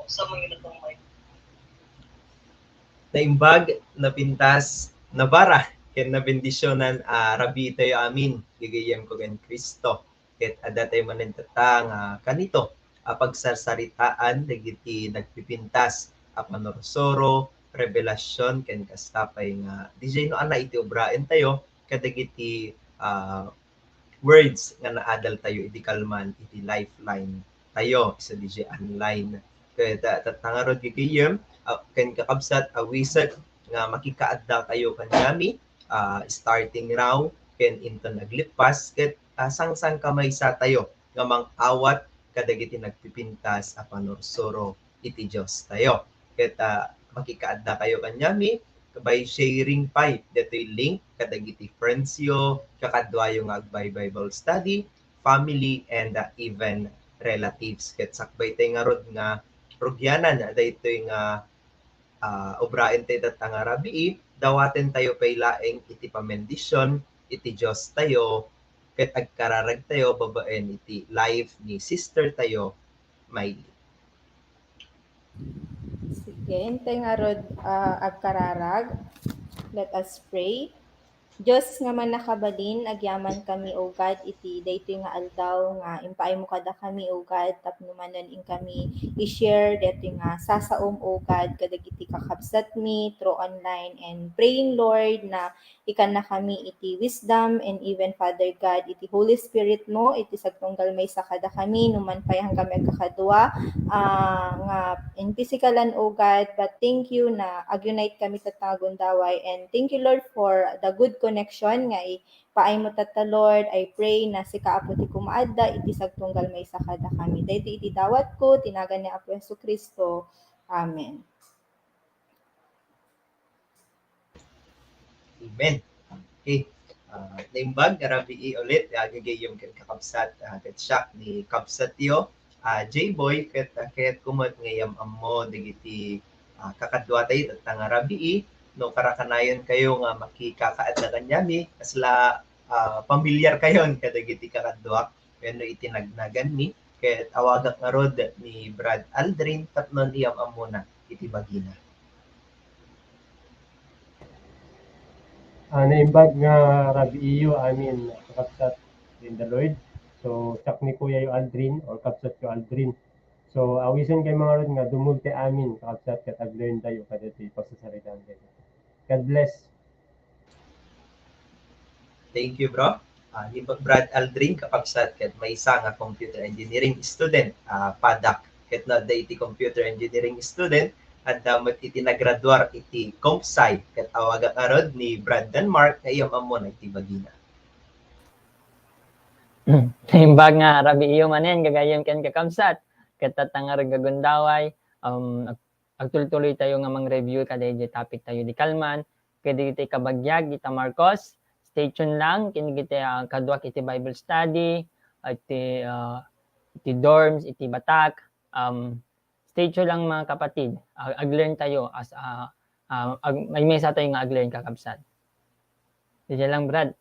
sa mga natong mic. Naimbag, napintas, nabara, ken nabendisyonan rabi tayo amin, gigayem ko ken Kristo. Ket adatay manentatang kanito, pagsasaritaan, dagiti nagpipintas, panorsoro, revelasyon, ken kastapay nga, DJ no ana iti obraen tayo, kadagiti words nga naadal tayo, iti kalman, iti lifeline tayo, isa DJ online. Kaya tatangarod gigayem, ken kakabsat awisag nga makikaadda kayo kanyami starting raw ken into naglipas ket sang-sang kamay sa tayo nga mang-awat kadagiti nagpipintas a panorsoro iti Dios tayo. Ket makikaadda kayo kanyami by sharing pay detoy link kadagiti friends yo kakadwayo nga agbay Bible study, family and even relatives. Ket sakbay tay nga rod nga rugyanan daytoy nga obraen tayo datang arabii, dawaten tayo pay laeng iti pamendisyon, iti Diyos tayo, ket agkararag tayo babaen iti life ni sister tayo, Miley. Sige, hintay nga rod agkararag. Let us pray. Diyos nga man nakabalin, agyaman kami o God, iti daytoy nga aldaw nga impaay mo kada kami o God, tapno manan in kami i-share daytoy nga sasaom o God, kadagiti kakabsat mi through online and praying Lord na ikan na kami iti wisdom and even Father God, iti Holy Spirit mo, iti sagtunggal may sa kada kami, numan payang kami agkakadwa, nga in physikalan o God, but thank you na agunite kami tatagon daway, and thank you Lord for the good connection nga paay mo tata Lord. I pray na si kaapo ti kumaadda iti sagtunggal may sakada kami. Dayto iti dawat ko tinagan ni Apo Jesucristo. Amen. Amen. Okay. Naimbag, arabii ulit, gagayong ken kakabsat, ket siya ni kabsat yo, J-Boy, ket kumot ngayam ammo, digiti kakadwa tayo, datang arabii, no karakanayon kayo nga makikakaadda kanyami, kasla pamilyar kayon, kadagiti kakadwa, no itinagnagan mi, ket awagak nga rod ni Brad Aldrin, tatnon iyam ammo na, iti bagina. Naimbag nga rabi iyo amin kakabsat in the Lord. So sak ni Kuya yo Aldrin or kapsat yo Aldrin. So awisen kay mga rod nga dumulti amin kakabsat ket aglearn tayo kadto pagsasaritaan tayo. God bless. Thank you, bro. Ni Brad Aldrin, kakabsat ket may isa nga computer engineering student, padak ket na iti computer engineering student at damot iti nagraduar iti CompSci ket awaga karod ni Brad Denmark nga iyam ammo na iti bagina. Imbag nga rabi iyo manen gagayem ken kakabsat ket tatangar gagundaway agtuloy tayo nga mang-review kada topic tayo di kalman kedi iti kabagyag ita Marcos. Stay tuned lang kini kita kadwa iti Bible study iti dorms iti Batak. Stay tuned lang mga kapatid. Aglearn tayo as may mesa tayo nga aglearn kakabsat. Diyan lang Brad.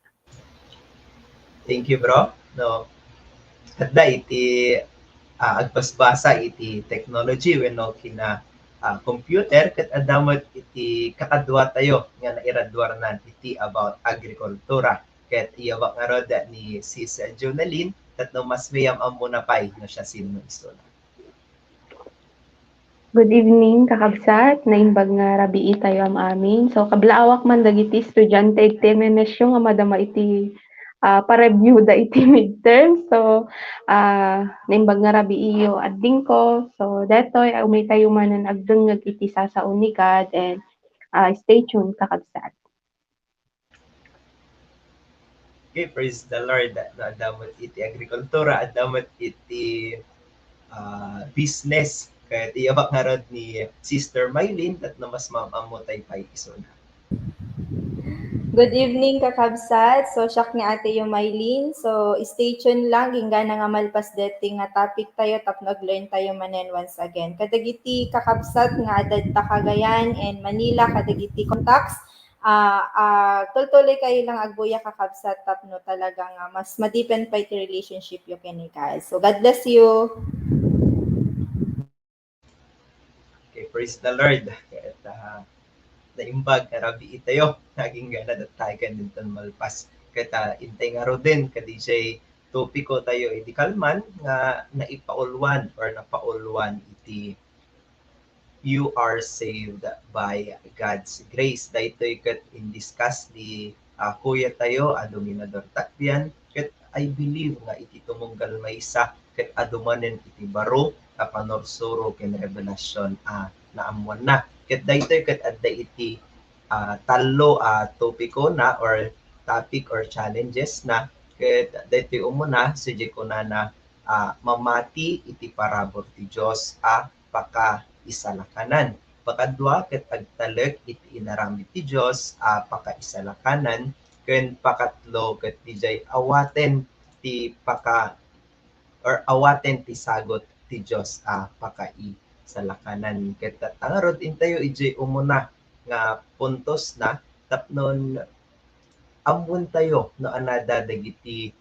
Thank you, bro. No. Hadda iti agpasbasa iti technology wenno kina computer ket adamot iti kakadwa tayo nga nairaduar na iti about agrikultura ket iyawak nga rod ni Sis Jonalyn tatno mas mayam ammo na pay no siya sino istorya. Good evening, kakabsat. Naimbag nga rabii tayo am amin. So, kablaawak man dagiti estudyante iti memesyo nga madama iti pa-review da iti midterm. So, naimbag nga rabii iyo adding ko. So, detoy umay tayo manan agdengeg iti sasaon ni God, and stay tuned, kakabsat. Okay, praise the Lord. Adamot iti agrikultura, adamot iti business. Kaya iyabak nga rod ni Sister Mylene at na mas mamamutay pa isuna. Good evening, kakabsat. So, siyak ni ate yung Mylene. So, stay tuned lang. Gingga na nga malpas dating nga topic tayo. Nag-learn tayo manen once again. Kadagiti kakabsat nga adad Cagayan and Manila. Kadagiti contacts. Tuloy kayo lang agbuya kakabsat. Tapno talaga nga mas ma-deepen pa iti relationship yung kini guys. So, God bless you. Okay, praise the Lord. Ket naimbag nga rabi itayo naging gana dat tayo kanindon malpas. Ket intay nga ro din kadi jay topiko tayo iti kalman nga naipaulwan or napaulwan iti you are saved by God's grace. Daytoy ket in-discuss di kuya tayo Dominador Takbian ket I believe nga iti tumunggal maysa ket adumanen iti baro a panorsuro ken revelasyon naamuan na. Ket daytoy ket adda iti tallo topiko na or topic or challenges na ket daytoy umuna sugye ko na mamati iti parabor ti Dios paka isalakanan. Pakadua ket agtalek iti inaramid ti Dios paka isalakanan ken pakatlo ket dijay awaten ti paka or awaten ti sagot ti Dios paka isalakanan. Ket tangarod intayo ijay umuna nga puntos na tapnon amun tayo no anada dagiti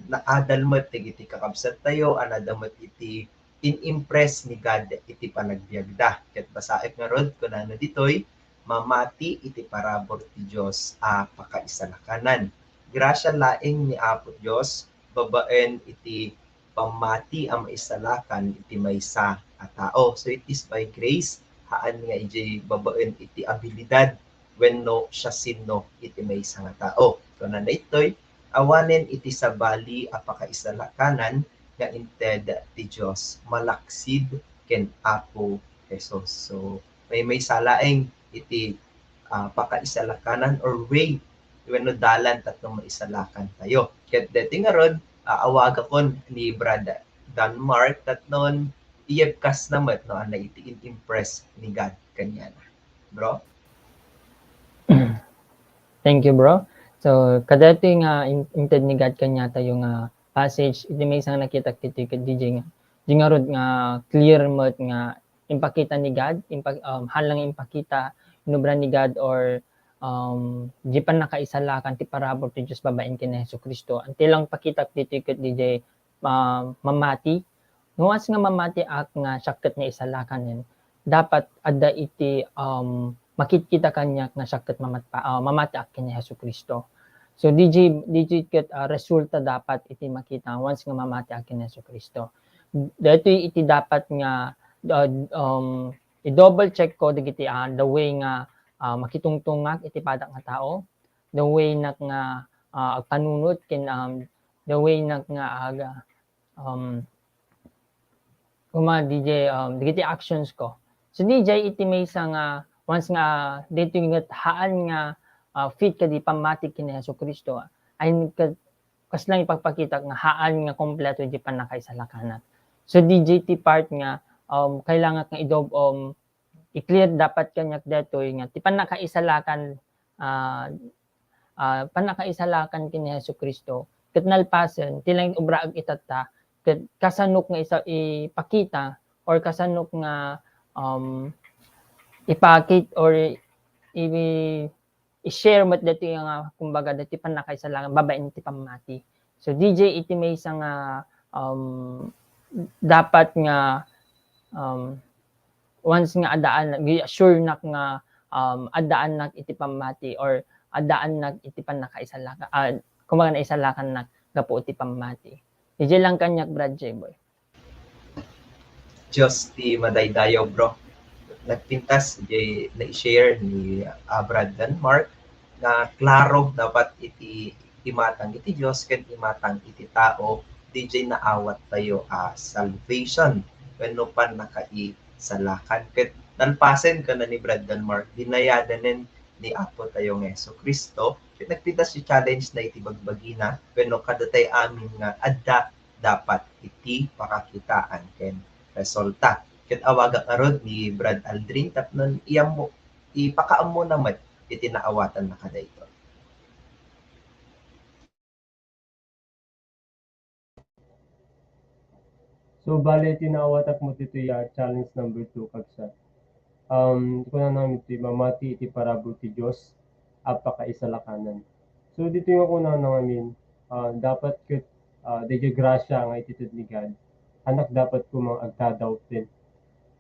naadalmet dagiti kakabsat tayo anadamot iti in-impress ni God iti panagbiagda. Ket basaek nga rod kunano ditoy mamati iti parabor ti Dios pakaisalakanan. Grasya laeng ni Apo Dios babaen iti pamati ang maisalakan iti maysa a tao. So it is by grace haan nga iti babaen iti abilidad wenno siya sinno iti maysa nga tao. Kunana itoy awanen iti sabali pakaisalakanan nga inted ti Dios malaksid ken Apo Jesus. So may salaeng iti pakaisalakanan or way wenno dalan tatlong maisalakan tayo. Ket deti nga rod awaga kon ni Brad Denmark tatnon iyagkas namat no ana iti impress ni God kanyana. Bro? Thank you, bro. So, kadati nga inted ni God kanya tayo nga passage, iti may isang nakita kiti ket DJ nga. Di nga rod nga clear mo nga impakita ni God, halang impakita inubra ni God or di pa nakaisalakan ti parabor ti Dios babaen ken Hesukristo. Anti lang pakita kiti ket DJ mamati. Nuwas nga mamati nga sakket nga isalakan dapat adda iti makikita kanya nga sakit mamati ken ni Hesukristo. So DJ ket resulta dapat iti makita once nga mamati ken ni Hesukristo. Dati iti dapat nga i-double check ko digiti the way nga makitungtungak iti padak nga tao, the way nga agpanunot ken the way nga DJ digiti actions ko. So DJ iti maysa nga once nga dito nga haan nga fit kadi pamati ken Hesukristo ay kas lang ipagpakita nga haan nga kompleto di pa nakaisalakanan. So DJ ti part nga kailangan nga i-clear dapat kanyak detoy nga ti pa nakaisalakan panakaisalakan ken Hesukristo ket nalpasen ti lang obra ag itata ket kasanok nga ipakita or kasanok nga ipakit or i-share mo dito nga kumbaga dito pa nakaisalakan babaen ti pamati. So DJ iti may isang dapat nga once nga adaan sure nak nga adaan nak iti pamati or adaan nak iti pan nakaisalakan kumbaga naisalakan nak gapo iti pamati. DJ lang kanyak Brad J boy. Just ti madaydayo bro. Nagpintas na-share ni Brad Denmark na klaro dapat iti imatang iti Dios ken imatang iti tao DJ naawat tayo salvation wenno pan nakaisalakan ket nalpasen ka na ni Brad Denmark dinayadanen ni Apo tayo nga Hesukristo ket nagpintas si challenge na iti bagbagina wenno kadatay amin nga adda dapat iti pakakitaan ken resulta. Ket awaga karod ni Brad Aldrin tapnon ipakaam mo naman iti naawatan na kadayto. So bale tinaawatak mo dito challenge number 2 kagsa. Kuna namin iti mamati iti parabor ti Dios pakaisalakanan. So dito yung kuna namin dapat ket deje grasya nga iti ni God. Anak dapat ko mga agtadaw din.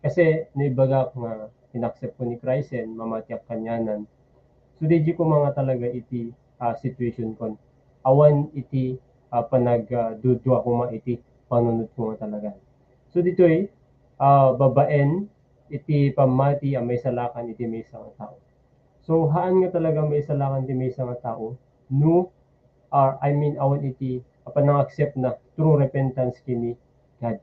Kasi naibagak nga inaccept ko ni Christen mamatiak kanyanan. So di ko mga talaga iti situation kon. Awan iti panag dudwa ko iti panunod ko nga talaga. So dito'y babaen iti pamati ang may salakan iti may isang tao. So haan nga talaga may salakan iti may isang tao no awan iti panang-accept na true repentance kini God.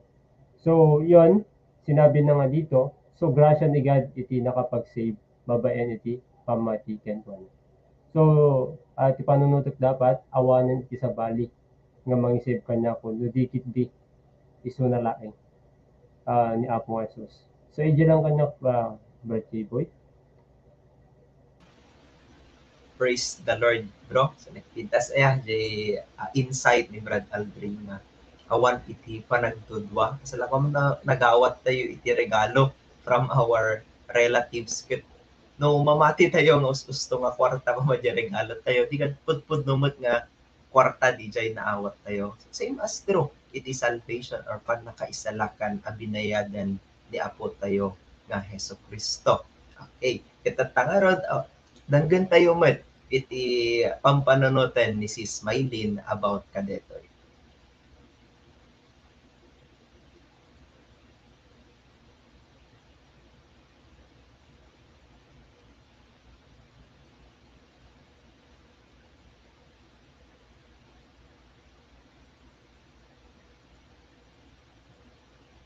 So yon sinabi na nga dito, so grasya ni God iti nakapag-save babaen iti pamati ken kuana. So ti panunutok dapat awanen iti sabali nga mangisave kanya kun no dikit di isu na laeng ni Apo Jesus. So iji lang kanya birthday boy. Praise the Lord, bro. So nagpintas insight ni Brad Aldrin nga awan iti panagtudwa. Sa lakam na nagawat tayo iti regalo from our relatives. No mamati tayo nga gusto nga kwarta pa madya regalo tayo. Di ka pudpud numot nga kwarta di jay naawat tayo. Same as true. Iti salvation or panakaisalakan abinayadan ni Apo tayo nga Heso Kristo. Okay. Kitatangarod, danggan tayo met iti pampananutan ni Sis Maylin about kadetoy.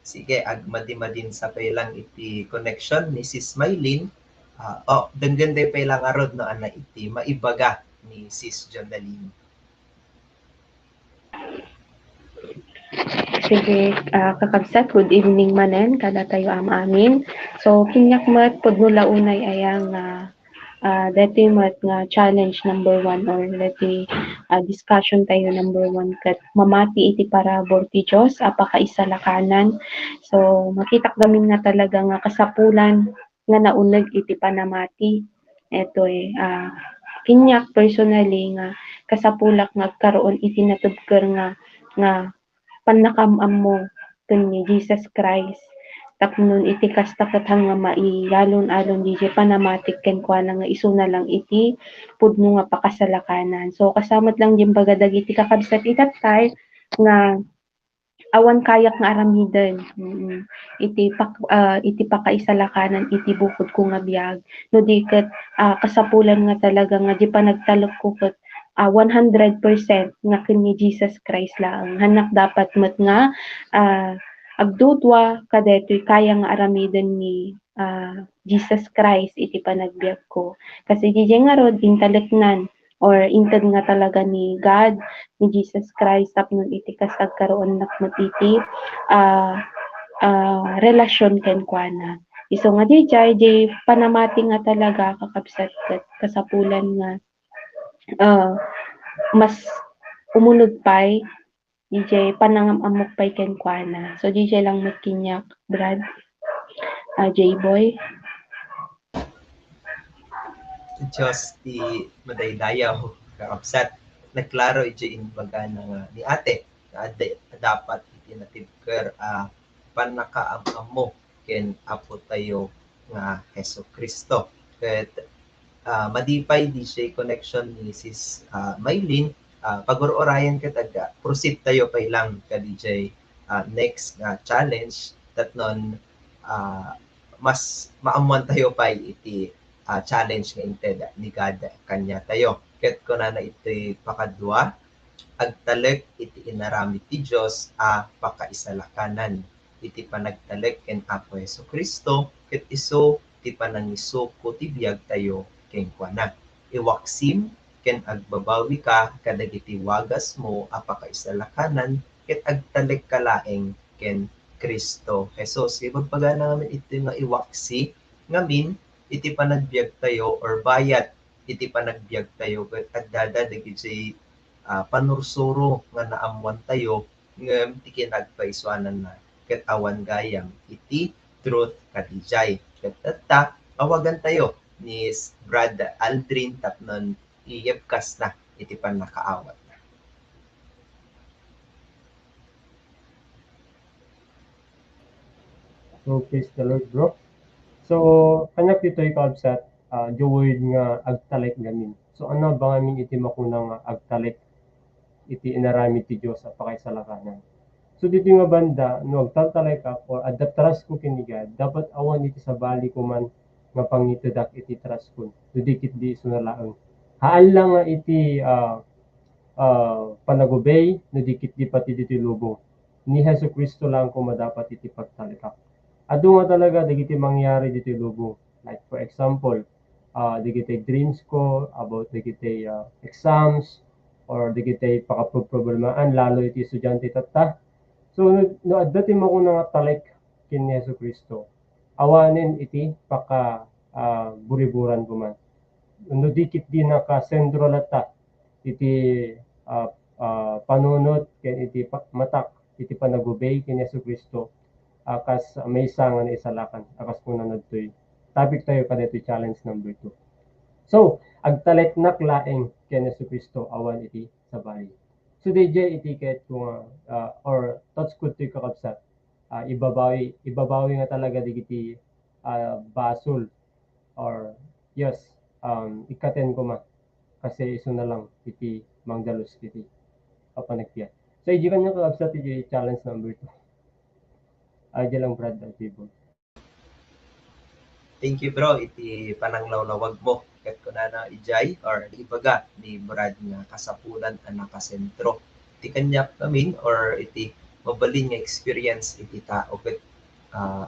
Sige, agmadi-madin sa pailang iti connection ni Sis Maylin. Danggan day pailang arod no ana iti maibaga ni Sis Jonalyn. Sige, kakabsat, good evening manen, kada tayo amin. So, kinyak mat, podno launay ayang dati mat nga challenge number 1 or dati discussion tayo number 1 kat mamati iti parabor ti Diyos, apakaisalakanan. So, makita gamin nga talaga nga kasapulan nga naunag iti panamati. Ito kinyak personally nga kasapulak nga karoon iti natubker nga panakamam mo ken ni Jesus Christ tapnon iti kastakatan nga maiyalon-alon di panamatik ken kuana nga isuna lang iti pudno nga pakasalakanan. So kasamat lang din baga dagiti kakabsat itatay nga awan kayak nga aramiden. Iti pakaisalakanan iti bukod ko nga biag. No di ket kasapulan nga talaga nga di pa nagtalok ko ket 100% nga ken ni Jesus Christ lang. Hanak dapat met nga agdudwa kadetoy kaya nga aramiden ni Jesus Christ iti panagbiag ko. Kasi di nga rod intaleknan or inted nga talaga ni God ni Jesus Christ tapnon iti kasag karoon nakmet iti relasyon ken kuana. Iso nga di panamati nga talaga kakabsat ket kasapulan nga mas umunod pay DJ panangamamok pay ken kuana. So DJ lang magkinyak Brad J-Boy. Diyos ti madaydayaw kakabsat. Nagklaro iti inbaga nga ni ate na dapat iti natibker panakaamam mo ken Apo tayo nga Heso Kristo. Ket madipay di siya connection ni Sis Maylin. Pag-urayan ket proceed tayo pay lang ka DJ next challenge tatnon mas maamuan tayo pa iti challenge nga inted ni God kanya tayo. Ket kunana iti pakadua agtalek iti inaramid ti Dios pakaisalakanan iti panagtalek ken Apo Heso Kristo ket isu ti panangisuko ti biag tayo ken kuana. Iwaksim ken agbabawi ka kadagiti wagas mo pakaisalakanan ket agtalek ka laeng ken Kristo Jesus. Ibagpagana namin iti nga iwaksi ngamin iti panagbiag tayo or bayat iti panagbiag tayo ket addada dagiti panursuro nga naamuan tayo ngem ti kinagpaisuanan na ket awan gayam iti truth kadijay. Ket awagan tayo ni Brad Aldrin tapnon iyebkas na iti panakaawat. So, praise the Lord, bro. So, kanyak dito ikabsat, the word nga agtalik gamin. So, ano ba ngamin iti makunang nga agtalik iti inaramid ti Diyos sa pakaisalakanan. So, dito nga banda, no agtaltalay ka or adaptras ko kiniga, dapat awan iti sa bali ko man nga pangitudak iti tras ko. Dudikit di sunalaang. Haan lang nga iti panagubay, nadikit di pati diti lubong. Ni Heso Kristo lang ko madapat iti pagtalikak. Ado nga talaga dagiti mangyari dito lubong. Like for example, dagiti dreams ko about dagiti exams or dagiti pakaproblemahan lalo iti estudyante tatta. So no adati mo ko nga talik kin ni Hesus Kristo. Awanen iti paka buriburan ko man. No dikit di naka sentro lata iti panunot ken iti matak iti panagubay kin Hesus Kristo akas may isa nga naisalakan akas kung nanadtoy topic tayo kada ito challenge number 2. So agtalek naklaeng ken Hesus Kristo awan iti sabay. So DJ itiket kung or thoughts ko ti kakabsat ibabawi nga talaga digiti basol or yes ikaten ko ma kasi iso na lang iti mangdalos iti kapanagtiyan. So iji kanya kakabsat iti challenge number 2. Aja lang Brad at table. Thank you bro, iti pananglawlawag mo. Kat ko na ijay or ibaga ni Brad nga kasapulan ang nakasentro. Iti kanya kami or iti mabalin nga experience iti tao kat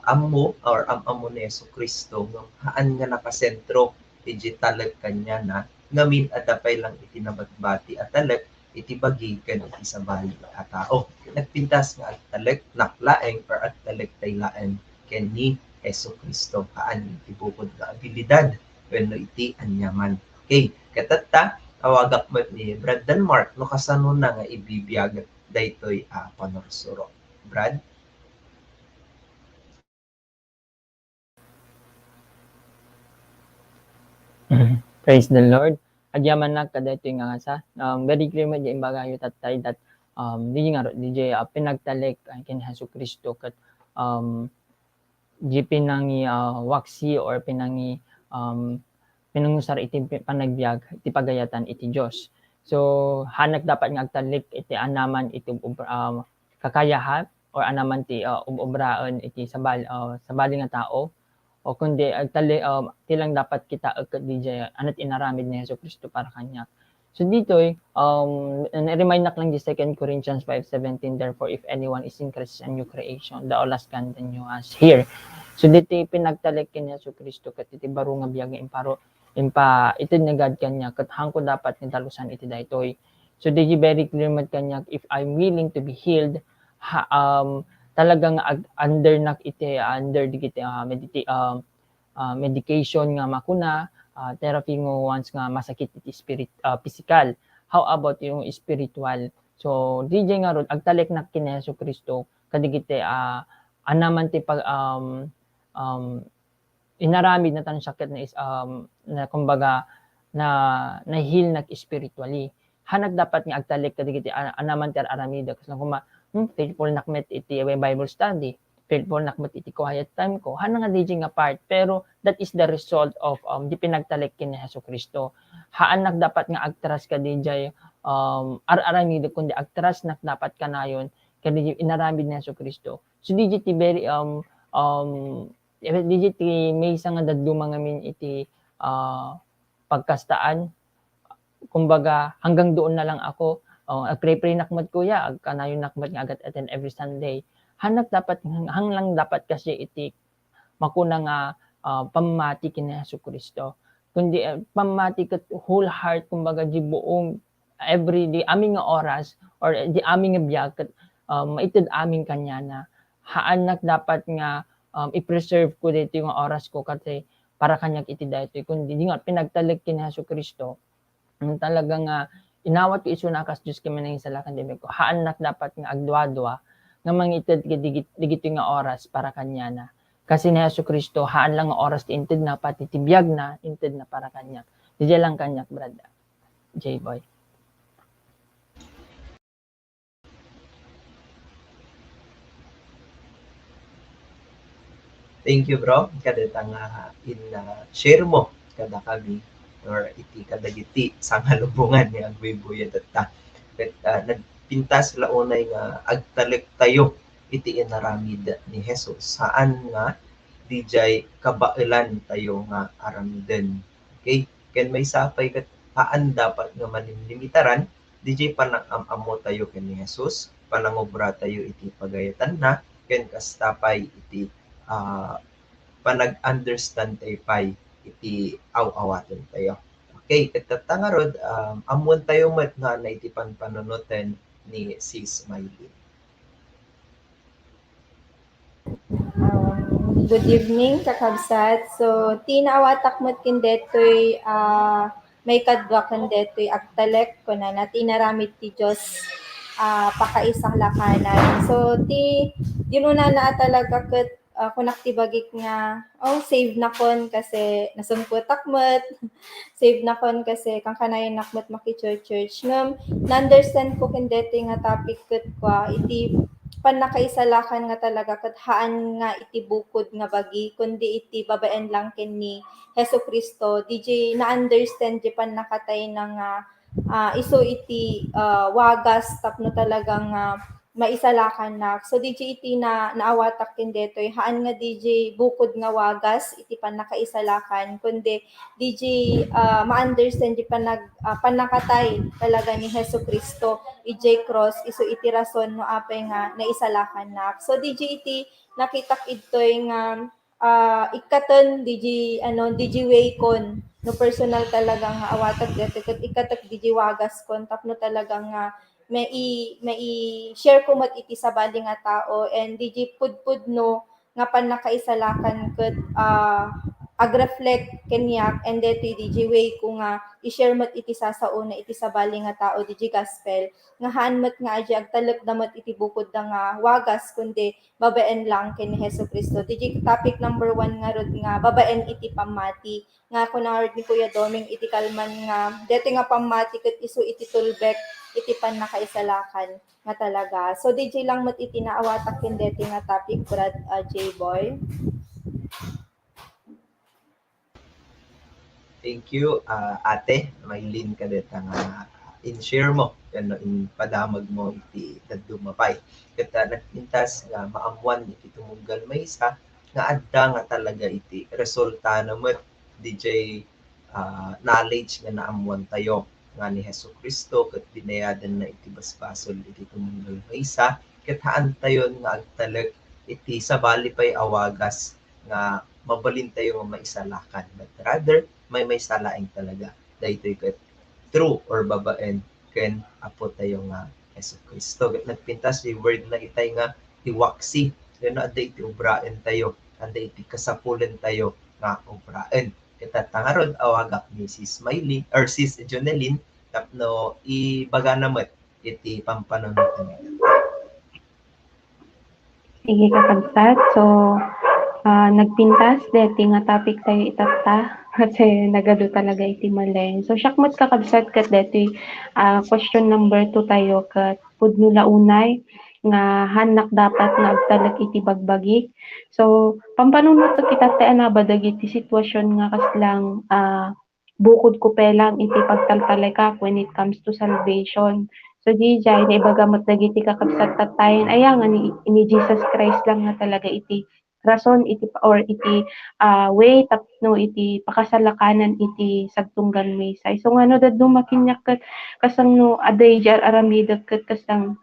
ammo or amamo ni Yesu Kristo nga haan nga nakasentro iti talag kanya na ngamin adapay lang iti nabagbati at talag iti bagi ken iti sabali a tao. Nagpintas nga at talag naklaeng or at talag taylaen ken ni Yesu Kristo haan iti bukod nga abilidad wenno iti anyaman. Okay, katatta awagak met ni Brad Denmark no kasano na nga ibibiyag daytoy panorsuro. Brad? Praise the Lord. Agyaman na kada ito nga sa very clear mo di imbaga yu tatay that di nga DJ pinagtalik ken Hesus Kristo kat di pinangi waksi or pinangi pinangusar iti panagbiag iti pagayatan iti Dios. So hanak dapat nga agtalik iti anaman iti kakayahan or anaman ti obraen iti sabali nga tao o kundi agtali tilang dapat kita DJ anat inaramid ni Hesus Kristo para kanya. So dito remind nak lang di 2 Corinthians 5:17, therefore if anyone is in Christ, a new creation, the old has gone, the new has here. So dito pinagtalik ken Hesus Kristo ket iti baro nga biag imparo itid na God kanya ket hangko dapat ni dalusan iti daytoy. So dito very clear man kanya if I'm willing to be healed talagang under nak iti under digiti medication nga makuna therapy ngo once nga masakit iti physical. How about yung spiritual? So DJ nga ron agtalik nak ken Hesus Kristo kadigiti anaman ti pag inaramid na tan sakit na is na kumbaga na heal nak spiritually. Hanak dapat nga agtalik kadigiti anaman ti aramida kasi kuma faithful nakmet iti Bible study, faithful nakmet iti quiet time ko. Hana nga DJ nga part pero that is the result of di pinagtalik ken Hesus Kristo. Haan nak dapat nga agtras ka DJ aramida kundi agtras nak dapat kanayon kadi inaramid ni Hesus Kristo. So DJ ti very DJ ti may nga daduma ngamin iti pagkastaan. Kumbaga hanggang doon na lang ako. Pray nakmat kuya, kanayon nakmat nga agad attend every Sunday. Hanak dapat hanglang dapat kasi iti makuna nga pamati ken Hesus Kristo. Kundi pamati ket whole heart kumbaga di buong every day aming nga oras or di aming nga biag ket maited aming kanya na haanak dapat nga i-preserve ko dito yung oras ko kasi para kanya iti daytoy kundi di nga pinagtalik ken Hesus Kristo. Talagang inawat ko isu nakas Diyos kami nang isalakan dimi ko. Haanak dapat nga agdwa-dwa nga mangited digito nga oras para kanya na. Kasi ni Hesus Kristo haan lang nga oras ti inted na pati ti biag na inted na para kanya. Di lang kanyak brad. J-boy. Thank you bro. Kada nga in share mo kada kami or iti kada giti sa halubungan ni agbibuya data. Ket nagpintas launay nga agtalek tayo iti inaramid ni Jesus. Saan nga dijay kabailan tayo nga aramiden. Okay? Ken may sapay ket paan dapat nga manimlimitaran dijay panang-amamo tayo ken ni Jesus, panangobra tayo iti pagayatan na ken kastapay iti panag-understand tayo pay iti aw-awaten tayo. Okay, katatangarod, amuan tayo met nga na iti panpanunutan ni Sis Miley. Good evening, kakabsat. So, tinaawatak mo kindetoy may kadwa kindetoy agtalek ko na tinaramid ti Diyos pakaisang lakanan. So, ginuna na talaga kat kunak ti bagik nga, save na kon kasi nasumputak takmet, save na kon kasi kang kanayon nakmet maki-church. Ngam, na-understand ko kindetoy nga topic kat kwa, iti pan nakaisalakan nga talaga kat haan nga iti bukod nga bagi kundi iti babaen lang ken ni Hesu Kristo DJ na-understand di pan nakatay na nga iso iti wagas tapno talagang maisalakan na. So DJ iti na naawatak ken detoy haan nga DJ bukod nga wagas iti pan nakaisalakan kundi DJ ma-understand di panakatay talaga ni Hesu Kristo ij cross iso iti rason no apay nga naisalakan na. So DJ iti nakitak idtoy nga ikaton DJ way kon no personal talaga nga awatag dito kat ikatak DJ wagas kon tapno talaga nga may share ko mat iti sa bali nga tao and DJ pudpud no nga pan nakaisalakan ket ag-reflect kenyak and dito DJ way ko nga i-share mat iti sasauna iti sa bali nga tao DJ gospel nga haan mat nga aji agtalek damat iti bukod da nga wagas kundi babaen lang ken ni Hesu Kristo. DJ topic number 1 nga rod nga babaen iti pamati nga kunahard ni Kuya Doming iti kalman nga dito nga pamati ket isu iti tulbek iti pan nakaisalakan nga talaga. So DJ lang mat iti naawatak ken dito nga topic Brad J Boy. Thank you, ate. Maylin ka dito nga in-share mo, ano, in padamag mo iti dadumapay. Kata nagpintas nga maamuan iti tumugal may isa nga adda nga talaga iti resulta naman DJ knowledge nga naamuan tayo nga ni Hesu Kristo ket binayadan na iti basbasol iti tumugal may isa ket haan tayo nga agtalag iti sabali pay awagas nga mabalin tayo nga maisalakan but rather may salaing talaga daytoy ket true or babaen ken apo tayo nga Hesu Kristo ket nagpintas yung word na itay nga iwaksi no aday iti obraen tayo aday iti kasapulen tayo nga obraen ket tangarod awagak ni Sis Miley or Sis Jonelyn tapno ibaga namet iti pampanunutan nila. Sige kakabsat. So, nagpintas deti nga topic tayo itata kasi nagado talaga iti malay. So syakmat kakabsat kat deti question number 2 tayo kat pudno launay nga hanak dapat nga agtalag iti bagbagik. So pampanunot kita tayo na badag iti sitwasyon nga kaslang bukod ko pelang iti pagtaltalay ka when it comes to salvation. So dijay na ibagamat dagiti kakabsat tatayan aya nga ni Jesus Christ lang nga talaga iti rason iti or iti way tapno iti pakasalakanan iti sagtunggan may say. So ngano dadto makinyak ket kasang no aday jar aramidek ket kasang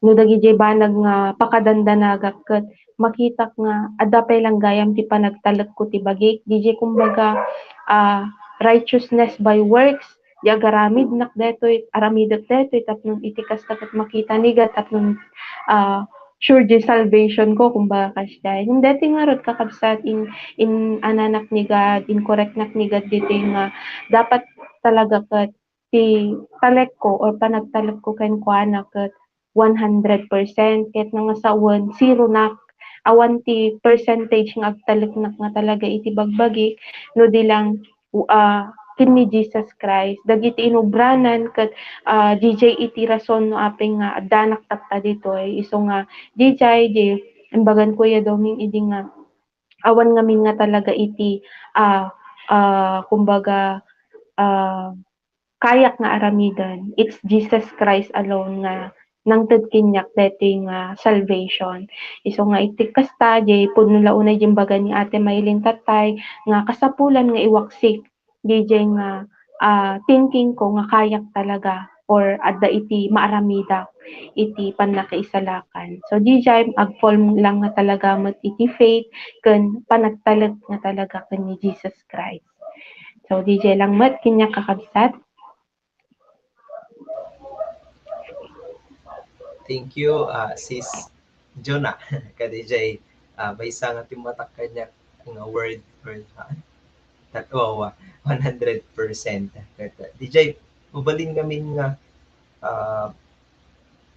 no dagiti banag nga pakadandanagak ket makita nga adda pay lang gayam ti panagtalek ko ti bagik DJ kumbaga righteousness by works di agaramid nak detoy aramidek detoy tapno iti kasta ket makita niga tapno sure di salvation ko kumbaga kasya. Yung dati nga rod kakabsat in ananak ni God, in correct nak ni God dito nga dapat talaga kat ti talek ko or panagtalek ko ken kuana kat 100% ket nga sawan zero nak awan ti percentage nga agtalek nak nga talaga iti bagbagi no di lang kin ni Jesus Christ dagiti inubranan ket DJ iti rason no apeng nga danak tapta dito ay iso nga DJ di imbagan Kuya Doming idi nga awan ngamin nga talaga iti kumbaga kayak nga aramidan. It's Jesus Christ alone nga nangted kinyak detoy nga salvation. Isu nga iti kasta jay pudno launay jing baga ni Ate Maylin tatay nga kasapulan nga iwaksik jay nga thinking ko nga kayak talaga or adda iti maaramida iti pannakaisalakan. So jay agform lang nga talaga met iti faith ken panagtalag nga talaga ken ni Jesus Christ. So DJ lang met kinyak kakabsat. Thank you, Sis Jonah. Kadijay, may isa nga timatak kanya nga word tatwa 100%. DJ, ubalin kami nga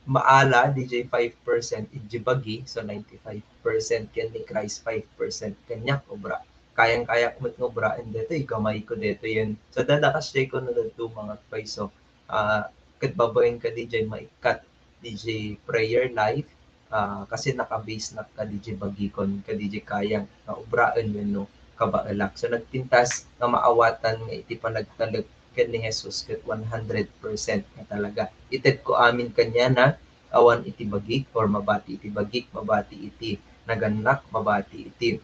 maala, DJ 5% ijibagi, so 95% ken ni Christ 5% kanya obra. Kayang-kaya mo ngobra and dito ikamay ko dito yun. So dadakas jay ko na dito mga so kat babayin ka DJ maikat DJ prayer life kasi naka-base na ka DJ bagikon ka DJ kayang ubraan yun no kabaalak. So nagtintas na maawatan nga iti panagtalag ken ni Jesus ket 100% nga talaga. Ited ko amin kanya na awan iti bagik or mabati iti bagik, mabati iti naganak, mabati iti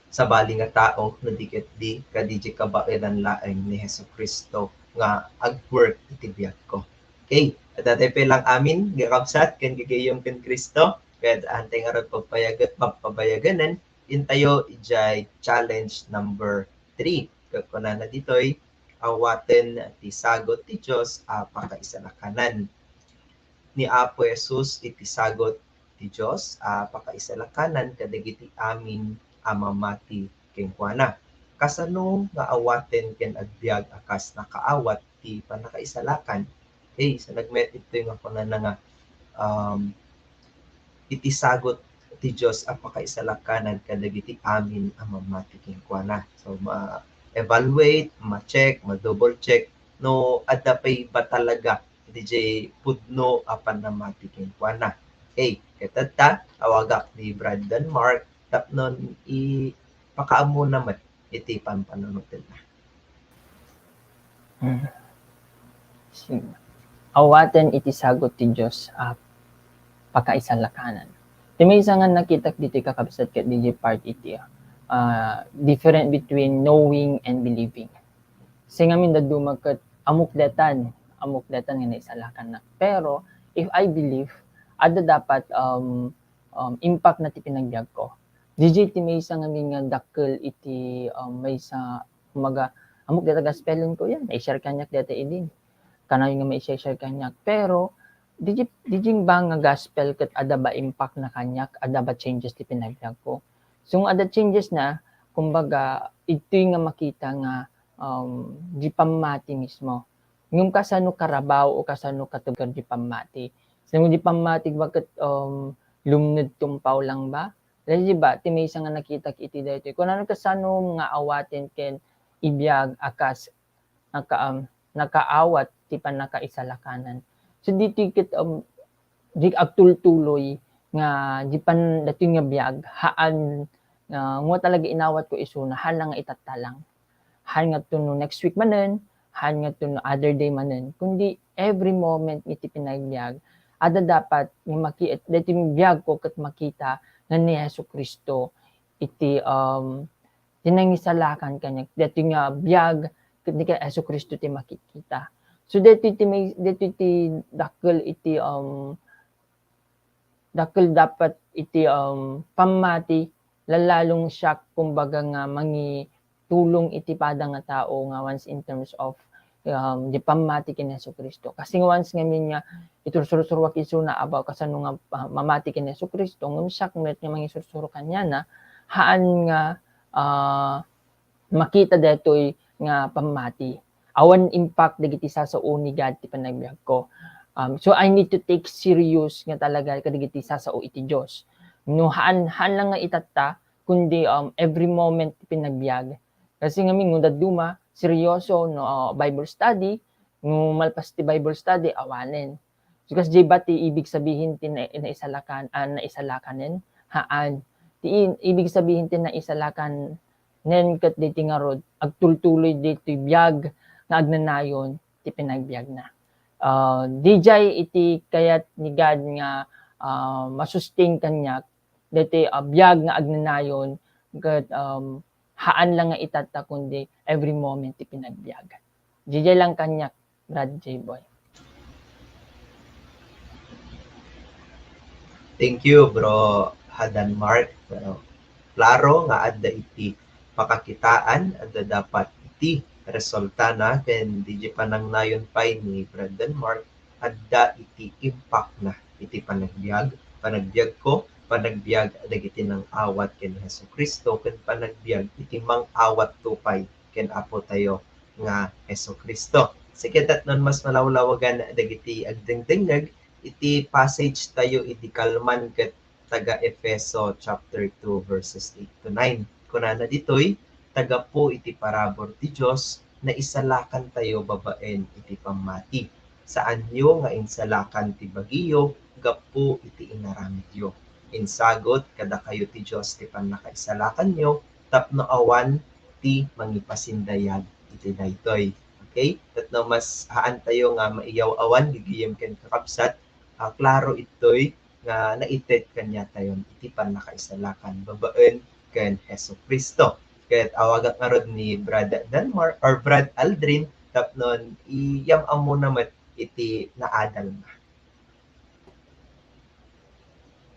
sa bali nga tao no dikit di kadiji kabailan laeng ni Hesus Kristo nga agwork iti biag ko. Okay, at dati lang amin gakabsat ken gigayom ken Kristo ket antay nga pabayaganan intayo ijay challenge number 3. Kakuna na ditoy awaten ti sagot ti Dios pakaisalakanan. Ni Apo Jesus iti sagot ti Dios pakaisalakanan kadagiti amin amamati ken kuana. Kasano nga awaten ken agbiag akas nakaawat ti panakaisalakan. Okay, so nagmet ito yung ako na nga iti sagot ti Dios pakaisalakanan kadagiti amin amamati ken kuana. So ma-evaluate, ma-check, ma-double check no adda pay ba talaga DJ pudno apan namati ken kuana. Okay, ketata awagak ni Brandon Mark tapnon pakaamo naman iti pampanunutin na. Awaten iti sagot ti Dios pakaisalakanan. Ti may isa nga nakita dito kakabsat ket DJ part iti different between knowing and believing. Kasi ngamin dadumag ket amukdetan nga naisalakan na. Pero if I believe ada dapat impact na ti pinagbiag ko. DJ ti may isa ngamin nga dakkel iti may isa kumaga amok deta gaspelen ko yan i-share kanyak deta idin. Kanayo nga may share kanyak pero dijing ba nga gospel ket ada ba impact na kanyak, ada ba changes ti pinagbiag ko. So ada changes na kumbaga ito nga makita nga di pamati mismo. Ngum kasano karabaw o kasano katugar di pamati. So di pamati bakit lumned tumpaw lang ba? Dahil ba ti may isa nga nakita iti daytoy. Kung ano kasano nga awaten ken ibiyag akas nakaawat ti panakaisalakanan. So di tikit di agtultuloy nga di pan dati nga biag haan ngo talaga inawat ko isuna hal nga itatalang. Hal nga tuno next week manen, hal nga tuno other day manen. Kundi every moment iti pinagbiag ada dapat nga makita dati biag ko ket makita nga ni Hesus Kristo iti tinangisalakan kanya dati nga biag ket ni Hesus Kristo ti makikita. So dati ti dakkel iti dakkel dapat iti pamati lalong siya kumbaga nga mangi tulong iti pada nga tao nga once in terms of di pamati ken Hesus Kristo. Kasi once ngamin nga itursursurwak isu na abaw kasano nga mamati ken Hesus Kristo ngem siya met nga mangisursurok kanya na haan nga makita detoy nga pamati. Awan impact dagiti sa uni God ti panagbiag ko. So I need to take serious nga talaga kadagiti sa iti Dios. No haan lang nga itatta kundi every moment ti pinagbiag. Kasi ngamin no daduma seryoso no Bible study, no malpas ti Bible study awanen. So kasi bati ibig sabihin ti naisalakan naisalakanen haan. ibig sabihin tin na isalakan nen ket diti nga rod agtultuloy diti biag nga agnanayon ti pinagbiag na. DJ iti kayat ni God nga masustain kanyak diti biag nga agnanayon ket haan lang nga itata kundi every moment ti pinagbiagan. DJ lang kanyak, Brad J. Boy. Thank you, bro Hadan Mark. Klaro nga adda iti makakitaan, adda dapat iti resulta na ken DJ panangnayon pay ni Brandon Mark, adda iti impact na iti panagbiag ko, panagbiag dagiti nang awat ken Hesukristo, ken panagbiag iti mang-awat tupay ken Apo tayo nga Hesukristo. Sige non mas malawlawagan dagiti agdengdengeg iti passage tayo iti kalman ket taga Efeso chapter 2 verses 8 to 9. Kunana ditoy taga po iti parabor ti Dios na isalakan tayo babaen iti pamati. Saan nyo nga insalakan ti bagiyo gapo iti inaramidyo. Insagot kada kayo ti Dios ti pannakaisalakan nyo tapno awan ti mangipasindayag iti daytoy. Okay? Tatno mas haan tayo nga maiyaw awan gigiyem ken kakabsat. Klaro itoy nga naited kanya tayon iti pannakaisalakan babaen ken Hesukristo. Ket awagak nga rod ni Brad Danmar or Brad Aldrin tapnon iyam amo namet iti naadal na.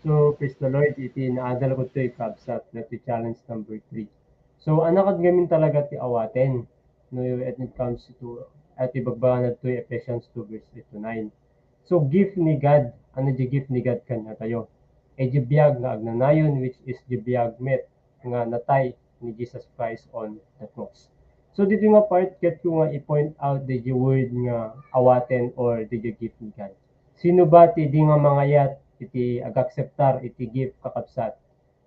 So, praise the Lord, iti naadal ko ito kabsat na iti challenge number 3. So, anakad gamin talaga ti awaten no when it comes to at ibagba na ito Ephesians 2 verse 8 to 9. So, gift ni God, ano di gift ni God kanya tayo? E di biyag nga agnanayon which is di biyag met nga natay ni Jesus Christ on the cross. So, dito nga part get ko nga i-point out the word nga awaten or the gift ni God. Sino ba ti di nga mangayat iti ag-acceptar iti gift kakabsat?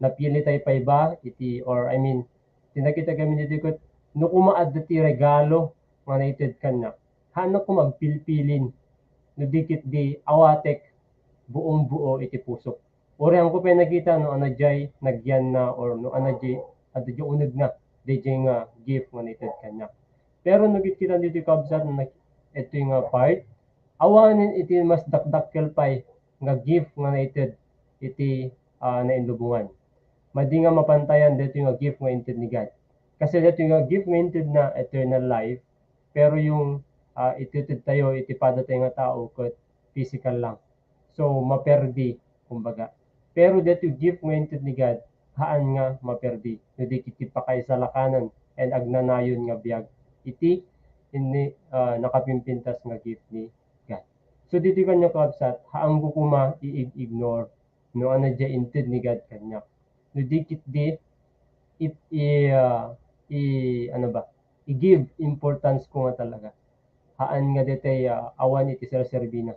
Napili tayo pa iba iti or I mean tinakita kami dito ko no kumaad ti regalo nga naited kanya. Hano ko magpilpilin no dikit di awatek buong buo iti pusok. Ori ang ko pa nakita no anajay nagyan na or no anajay adto uneg na DJ nga gift nga naited kanya. Pero no kita dito kabsat na ito nga part awanin iti mas dakdakkel pay nga gift nga naited iti nainlubungan. Madi nga mapantayan dito nga gift nga inted ni God. Kasi dito nga gift nga inted na eternal life pero yung itutid tayo, itipada tayo nga tao kat physical lang. So, maperdi, kumbaga. Pero dito gift ngayon ni God, haan nga maperdi. Hindi kiti pa kayo sa lakanan and agnanayon nga biyag. Iti, ini nakapimpintas nga gift ni God. So, dito kanya kabsat, haang kukuma i-ignore no ano dya inted ni God kanya. No dikit di, i-give importance ko nga talaga. Haan nga detay awan iti serserbina.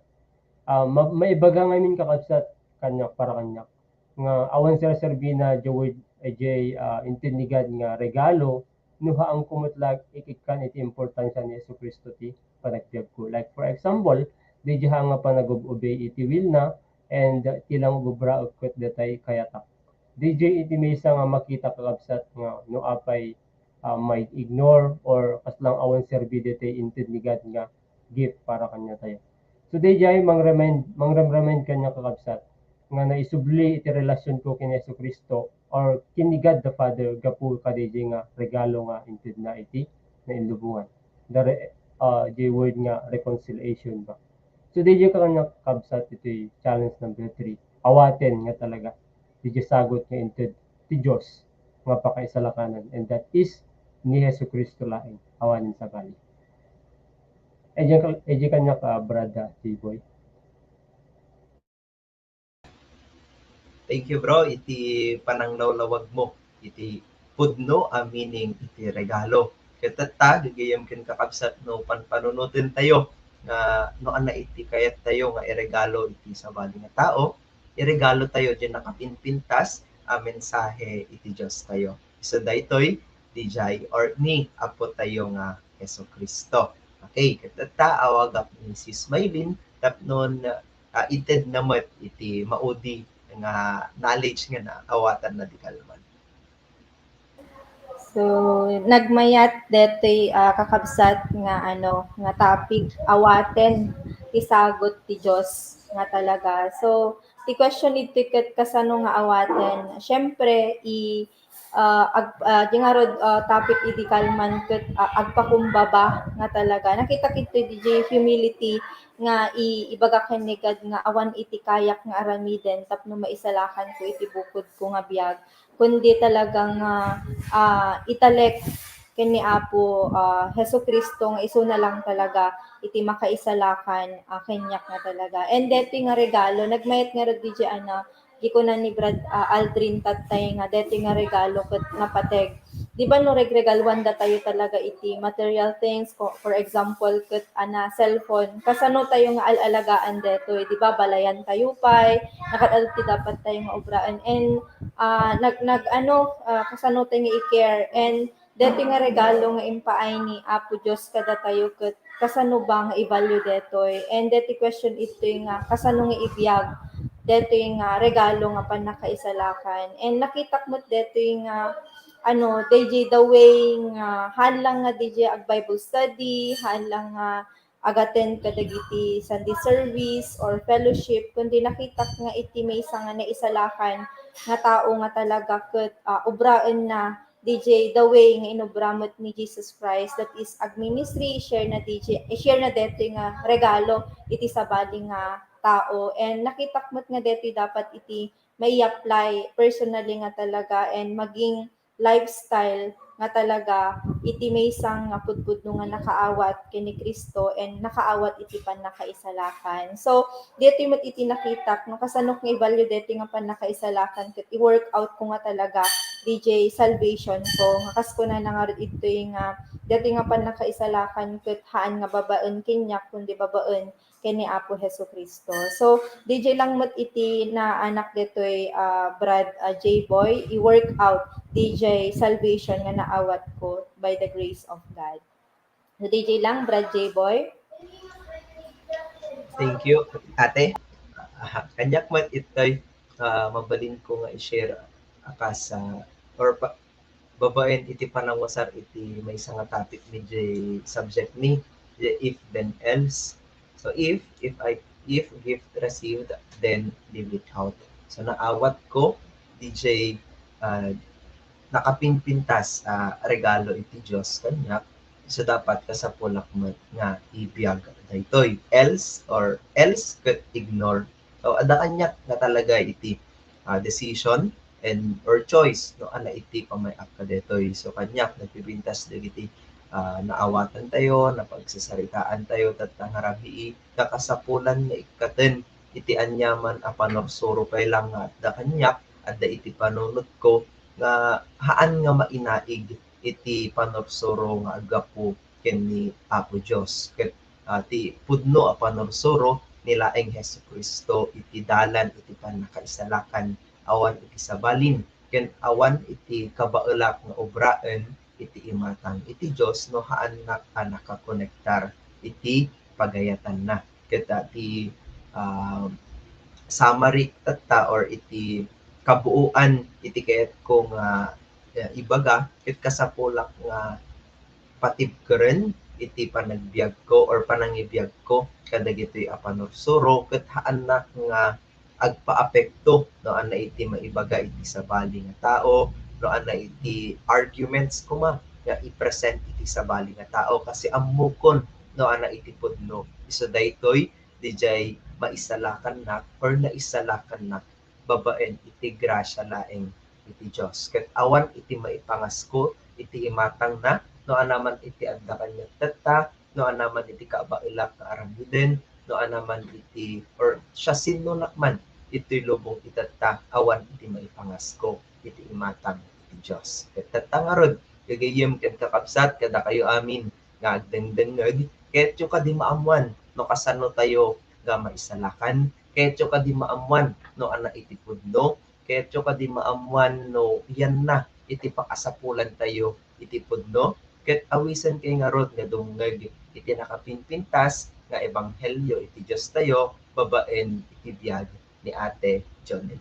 Maibaga nga min kakabsat kanya para kanya. Nga awan serserbina jawid ejay intinigad nga regalo no haang kumutlag ikikan iti importansya ni Jesucristo ti panagbiag ko. Like for example, di nga pa nag-obey iti will na and tilang gubraog ket detay kayatak. DJ iti maysa nga makita kakabsat nga no apay might ignore or kaslang awan serbidete inted ni God nga gift para kanya tayo. So DJ mang-remind kanya kakabsat nga naisubli iti relasyon ko kin Jesucristo or kini God the Father gapu ka DJ nga regalo nga inted na iti na inlubungan. The word nga reconciliation ba. So DJ ka kanya kakabsat iti challenge number 3. Awaten nga talaga. DJ sagot nga inted ti Diyos nga pakaisalakanan and that is ni Jesucristo laing awanin sa bali. Eji kanya ka brada T-Boy. Thank you bro, iti pananglawlawag mo, iti pudno meaning iti regalo. Katata, gagayam kin kakabsat no panunutin tayo nga no ana iti kayat tayo nga iregalo iti sa bali nga tao, iregalo tayo dyan nakapinpintas mensahe iti Diyos tayo. Isa daytoy DJ or ni Apo tayo nga Jesucristo. Okay, katata awagap ni Sis Maylin tapnon ited namat iti maudi nga knowledge nga na awatan na di kalman. So nagmayat detoy kakabsat nga nga topic awaten isagot ti Dios nga talaga. So ti question iti ket kasano nga awaten. Syempre di nga rod topic iti kalman ket agpakumbaba nga talaga. Nakita kiti DJ humility nga ibaga ken ni God nga awan iti kayak nga aramiden tapno maisalakan ko iti bukod ko nga biag kundi talagang italek ken ni Apo Hesus Kristo nga isu na lang talaga iti makaisalakan kenyak nga talaga. And deti nga regalo nagmayat nga rod DJ gikunan ni Brad Aldrin tatay nga deti nga regalo ket napateg. Di ba no regregaluan da tayo talaga iti material things for example ket cellphone kasano tayo nga alalagaan detoy di ba balayan tayo pay nakadalti dapat tayo nga obraan and kasano tayo nga i-care and deti nga regalo nga impaay ni Apo Dios kada tayo ket kasano ba nga i-value detoy and deti question ito nga kasano nga ibiyag detoy nga regalo nga panakaisalakan and nakita mo detoy nga DJ the way nga hanlang nga DJ ag Bible study, hanlang nga agaten kadagiti Sunday service or fellowship kundi nakita nga iti may nga naisalakan nga tao nga talaga ket obraen na DJ the way nga inobramot ni Jesus Christ that is ag ministry share na deto nga regalo iti sabali nga tao and nakita mo nga deto dapat iti may apply personally nga talaga and maging lifestyle nga talaga iti maysang nga pudpudno nga nakaawat kini Kristo and nakaawat iti panakaisalakan. So dito mo iti nakita no kasanok nga i-value dito nga panakaisalakan ket i-work out ko nga talaga DJ salvation ko nga kasko na nga ito nga dito nga panakaisalakan ket haan nga babaen kinyak kundi babaen kini Apo Hesus Kristo. So DJ lang mat iti na anak ditoy Brad J Boy i-work out DJ salvation nga naawat ko by the grace of God. So DJ lang Brad J Boy. Thank you, ate. Kanyak man ito'y mabalin ko nga i-share akas or babaen iti panangwasar iti may nga topic ni subject ni if then else. So if gift received then leave it out. So naawat ko DJ nakapinpintas regalo iti Dios kanyak so dapat kasapulak mo nga ibiyag daytoy else ket ignore so ada kanyak nga talaga iti decision and or choice no ana iti pamayak ka daytoy so kanyak nagpipintas dagiti naawatan tayo napagsasaritaan tayo tatang harabii kakasapulan nga ikaten iti anyaman a panorsuro pay lang nga da kanyak adda iti panunot ko nga haan nga mainaig iti panorsuro nga agapu ken ni Apo Dios ket ti pudno a panorsuro nilaeng Hesus Kristo iti dalan iti panakaisalakan awan iti sabalin ken awan iti kabaelak nga obraen iti imatang iti Dios no haan na nakakonektar iti pagayatan na ket ti summary tatta or iti kabuuan iti kayat ko nga ibaga ket kasapulak nga patibkeren iti panagbiag ko or panangibiyag ko kadagitoy a panorsuro ket haan na nga agpaapekto no ana iti maibaga iti sabali nga tao no ana iti arguments kuma nga i-present iti sabali nga tao kasi ammukon no ana iti pudno isu daytoy dijay maisalakan na or naisalakan na babaen iti grasya laeng iti Dios ket awan iti maipangasko iti imatang na no anaman iti adda kanya tetta no anaman iti kabailak nga aramiden no anaman iti or siya sino nakman iti lubong itata awan iti maipangasko iti imatang iti Dios ket tetta nga rod gagayem ket kakabsat kada kayo amin nga agdengdengeg ket yo kadi maamuan no kasano tayo nga maisalakan ket yo kadi maamuan no ana iti pudno ket yo kadi maamuan no yan na iti pakasapulan tayo iti pudno ket awisen kay nga rod nga dungeg iti nakapinpintas nga ebanghelyo iti Dios tayo babaen iti biag ni Ate Jonely.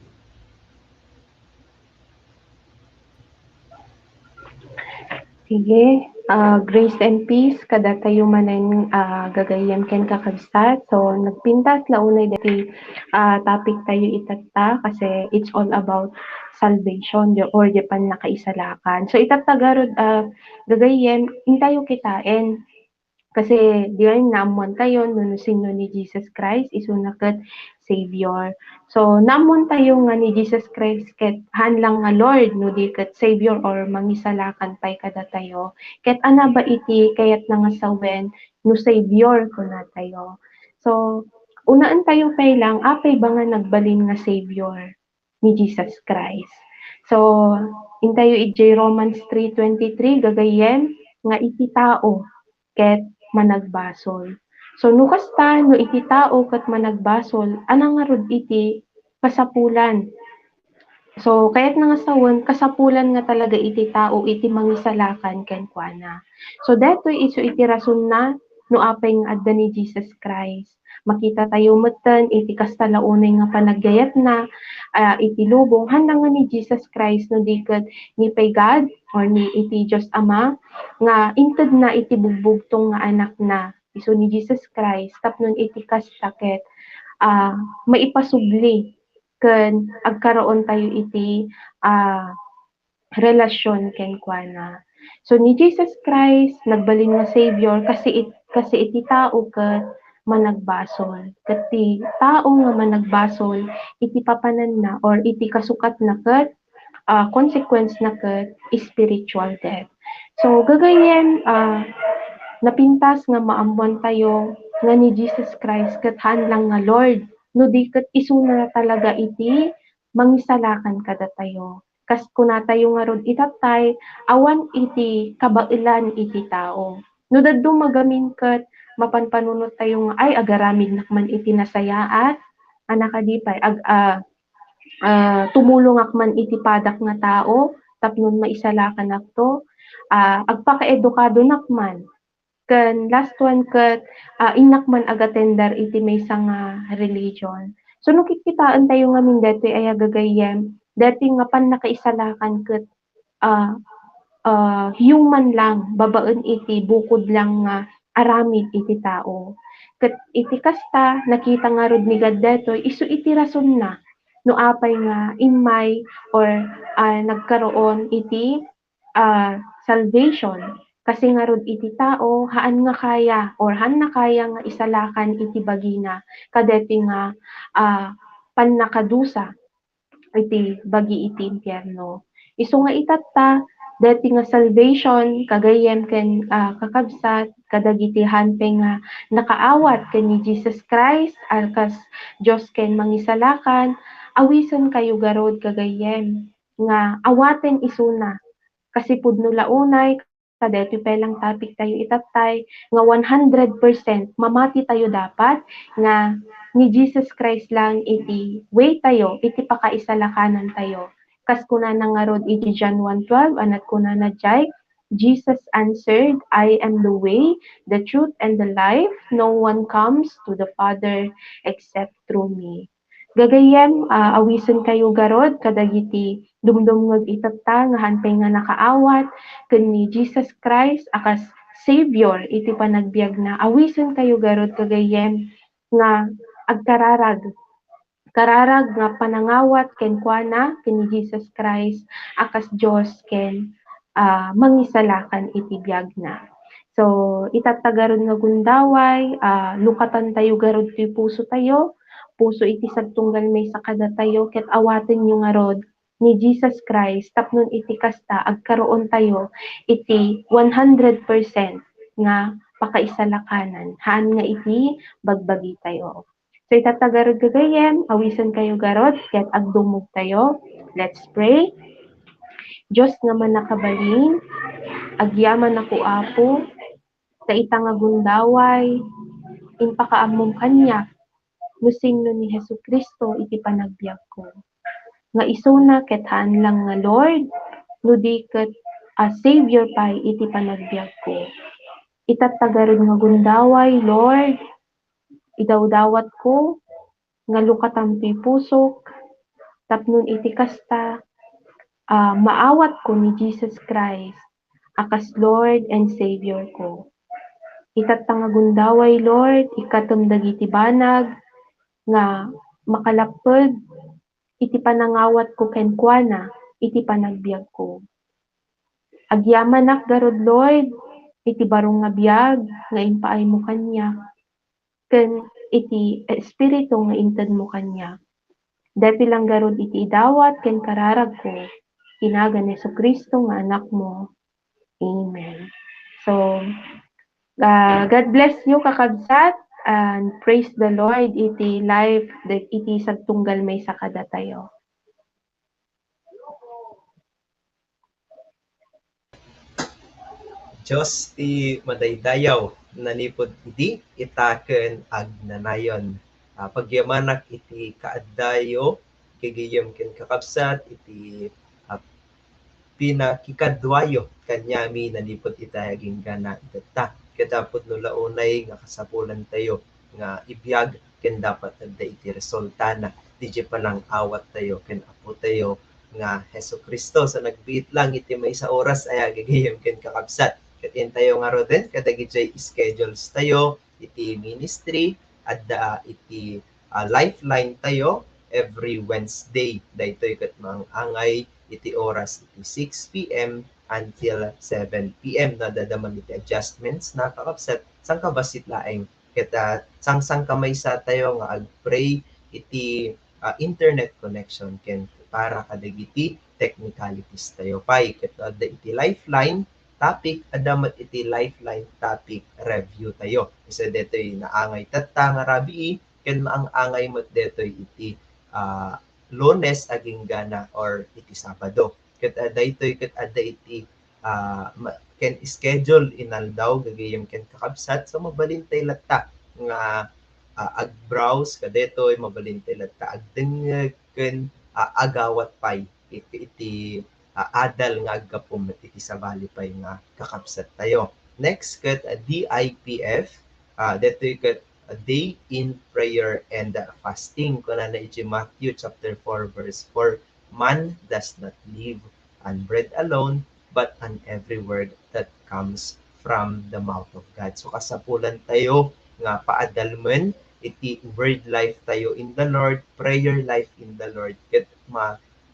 Sige, grace and peace kada tayo manen gagayem ken kakabsat. So nagpintas launay dati topic tayo itatta kasi it's all about salvation or di pan nakaisalakan. So itattagarod gagayem intayo kitain kasi di rin naamon tayo no sino ni Jesus Christ isuna ket Savior. So naamon tayo nga ni Jesus Christ ket hanlang nga Lord no di ket Savior or mangisalakan pay kada tayo. Ket ana ba iti kayat na nga sawen no Savior kuna tayo. So unaan tayo pay lang apay ba nga nagbalin nga Savior ni Jesus Christ. So intayo iti Romans 3:23 gagayem nga iti tao ket managbasol. So no kasta no iti tao ket managbasol anang nga rod iti kasapulan. So kaya't nga sawen kasapulan nga talaga iti tao iti mangisalakan ken kuana. So detoy isu iti rason na no apay nga adda ni Jesus Christ. Makita tayo metten iti kasta launay nga panaggayat na iti lubong handang nga ni Jesus Christ no di ket ni pay God or ni iti Dios Ama nga inted na iti bugbugtong nga anak na isu ni Jesus Christ tapnon iti kasta ket maipasubli ken agkaroon tayo iti relasyon ken kuana. So ni Jesus Christ nagbalin nga Savior kasi iti tao ket managbasol. Ket ti tao nga managbasol iti papanan na or iti kasukat na ket consequence na ket spiritual death. So gagayem napintas nga maamwan tayo nga ni Jesus Christ ket hanlang nga Lord no di ket isuna talaga iti mangisalakan kada tayo. Kas kuna tayo nga rod itatay awan iti kabailan iti tao. No dadto magamin ket mapanpanunot tayo nga ay agaramid nakman iti nasayaat anak kadipay tumulong akman iti padak nga tao tapnon maisalakan akto agpakaedukado nakman ken last one ket inakman agatendar iti maysa nga religion. So no kikitaan tayo nga min detoy ay gagayem deti nga pan nakaisalakan ket human lang babaen iti bukod lang nga aramid iti tao. Ket iti kasta nakita nga rod ni God detoy isu iti rason na no apay nga immay or nagkaroon iti salvation kasi nga rod iti tao haan nga kaya or haan na kaya nga isalakan iti bagina kadeti nga pannakadusa iti bagi iti impyerno. Isu nga itatta deti nga salvation kagayem ken kakabsat kadagiti hanpeng nga nakaawat ken ni Jesus Christ alkas Dios ken mangisalakan awisen kayo garod kagayem nga awaten isuna kasi pudno launay kadeti pelang topic tayo itatay nga 100% mamati tayo dapat nga ni Jesus Christ lang iti way tayo iti pakaisalakanan tayo. Kas kuna na nga rod iti John 1:12 anat kuna na jay Jesus answered, I am the way, the truth, and the life. No one comes to the Father except through me. Gagayem, awisen kayo garod, kadagiti dumdumngag itatta, nga hantay nga nakaawat, ken ni Jesus Christ, akas Savior, iti panagbiag na, awisen kayo garod, kagayem, nga agkararag nga panangawat ken kuana ken ni Jesus Christ akas Dios ken mangisalakan iti biag na. So itatagaron nga gundaway lukatan tayo garod ti puso tayo, puso iti sagtunggal may sakada tayo ket awaten nyo nga rod ni Jesus Christ tapnon iti kasta agkaroon tayo iti 100% nga pakaisalakanan haan nga iti bagbagi tayo. So itatagarod gagayem, awisen kayo garod, ket agdumog tayo. Let's pray. Diyos nga man nakabalin, agyaman ako apo, sa itang agundaway, inpakaamom kanya, nusinno ni Hesu Kristo iti panagbiag ko. Nga isuna ket haan lang nga Lord, nudi ket Savior pay iti panagbiag ko. Itatagarod nga gundaway, Lord, idawdawat ko nga lukatan ti pusok tapnon iti kasta maawat ko ni Jesus Christ akas Lord and Savior ko. Itatanga gundaway Lord, ikatom dagiti banag, nga makalapod, iti panangawat ko kenkwana, iti panagbiag ko. Agyaman garod Lord, iti barong nga biag, nga impaay mo kanya, ken iti espiritu nga inted mo kanya. Dati lang garod iti idawat ken kararag ko, kinaga ni Jesucristo nga anak mo. Amen. So, God bless you kakabsat, and praise the Lord iti life that iti sagtunggal may sakada tayo. Diyos ti madaydayaw nanipod iti itaken ag nanayon. Pagyamanak iti kaaddayo kagayem ken kakabsat iti pinakikadwayo kanyami nanipod itayaging gana itata. Katapod no launay nga kasapulan tayo nga ibiyag ken dapat adda iti resulta na DJ palang awat tayo ken apo tayo nga Hesus Kristo sa nagbiit lang iti may sa oras ay gagayem ken kakabsat. Katin tayo nga roden kadagi jay schedules tayo iti ministry adda iti lifeline tayo every Wednesday daytoy ket mang angay iti oras iti 6 p.m. until 7 p.m. Nadadaman iti adjustments na kakabsat sang kabasit laeng ket sang kamay sa tayo nga agpray iti internet connection ken para kadagiti technicalities tayo pay ket adda iti lifeline topic adamat iti lifeline topic review tayo. Isa detoy naangay tatta nga rabii ken maang-angay met detoy iti Lunes aging gana or iti Sabado. Ket daytoy ket adda iti ken schedule inaldaw gagayem ken kakabsat so mabalintay latta nga ag-browse kadetoy mabalintay latta agdengeg ken agawat pay iti adal nga aggapom iti sabali pay nga kakabsat tayo. Next ket DIPF detoy ket a day in prayer and fasting kuna na iti Matthew chapter 4 verse 4 man does not live on bread alone but on every word that comes from the mouth of God. So kasapulan tayo nga paadalmen iti word life tayo in the Lord, prayer life in the Lord ket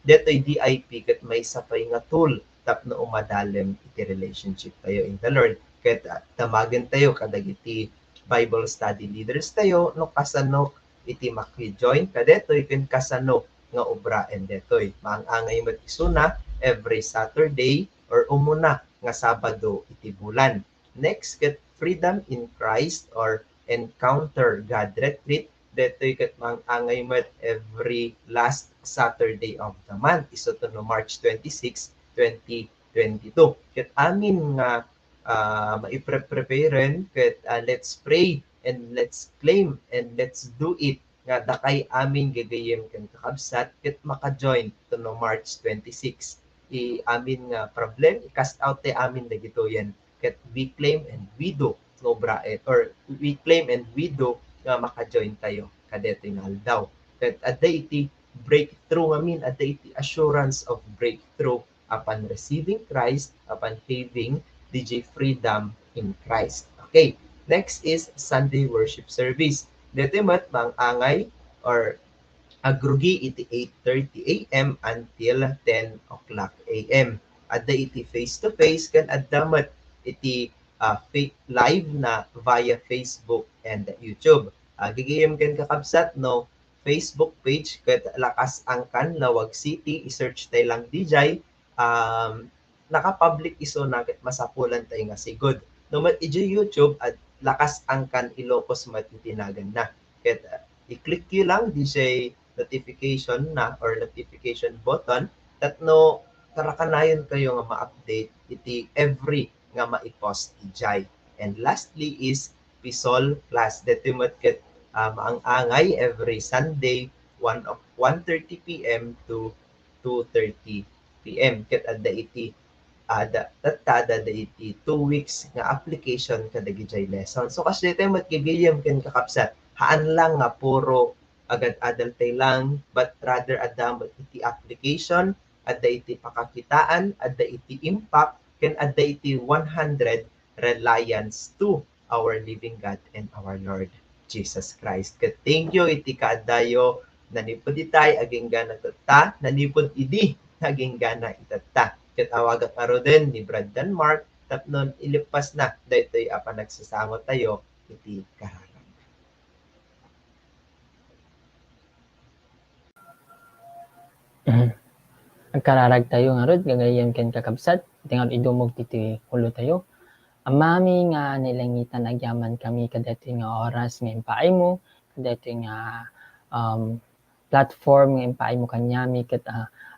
detoy DIP ket may sapay nga tool tapno umadalem iti relationship tayo in the Lord ket tamagen tayo kadagiti Bible study leaders tayo no kasano iti maki-join kadetoy ken kasano nga obraen detoy maang-angay met isuna every Saturday or umuna nga Sabado iti bulan. Next ket Freedom in Christ or Encounter God Retreat detoy ket maang-angay met every last Saturday of the month iso to no March 26, 2022. Ket amin nga maipreparen ket let's pray and let's claim and let's do it nga dakay amin gagayem ken kakabsat ket maka-join to no March 26. Amin nga problem i-cast out te amin dagitoyen ket we claim and we do ngobraet or we claim and we do nga maka-join tayo kadetoy nga aldaw. Ket adda iti breakthrough ngamin adda iti assurance of breakthrough upon receiving Christ, upon having DJ freedom in Christ. Okay, next is Sunday worship service. Dito mat mang-angay or agrugi iti 8:30 a.m. until 10 o'clock a.m. Adda iti face-to-face kan adda mat iti live na via Facebook and YouTube. Gigayem ken kakabsat no Facebook page ket lakas angkan Lawag City i-search tay lang DJ naka-public iso na ket masapulan tay nga sigod. No mat iti YouTube at lakas angkan Ilocos mat itinagan na. Ket i-click nyo lang DJ notification na or notification button tatno karakanayon kayo nga ma-update iti every nga ma-post ijay. And lastly is Pisol class. Dito mat ket maang-angay every Sunday 1:30 p.m. to 2:30 p.m. Ket adda iti tatada iti 2 weeks nga application kadagi jay lesson. So kasi dito mat gigayem ken kakabsat haan lang nga puro agad adaltay lang but rather adda iti application adda iti pakakitaan adda iti impact ken adda iti 100 reliance to our living God and our Lord Jesus Christ. Ket thank you iti kaadayo nanipod itay aging gana tatta, nanipod idi aging gana itatta. Ket awagat aro din ni Brad Denmark tapnon ilipas na daytoy a panagsasamot tayo iti kararag. Agkararag tayo nga rod, gagayem ken kakabsat, tingal idumog titi ulo tayo. Amami nga nilangitan agyaman kami kadto nga oras nga impaay mo, kadto nga platform nga impaay mo kanyami ket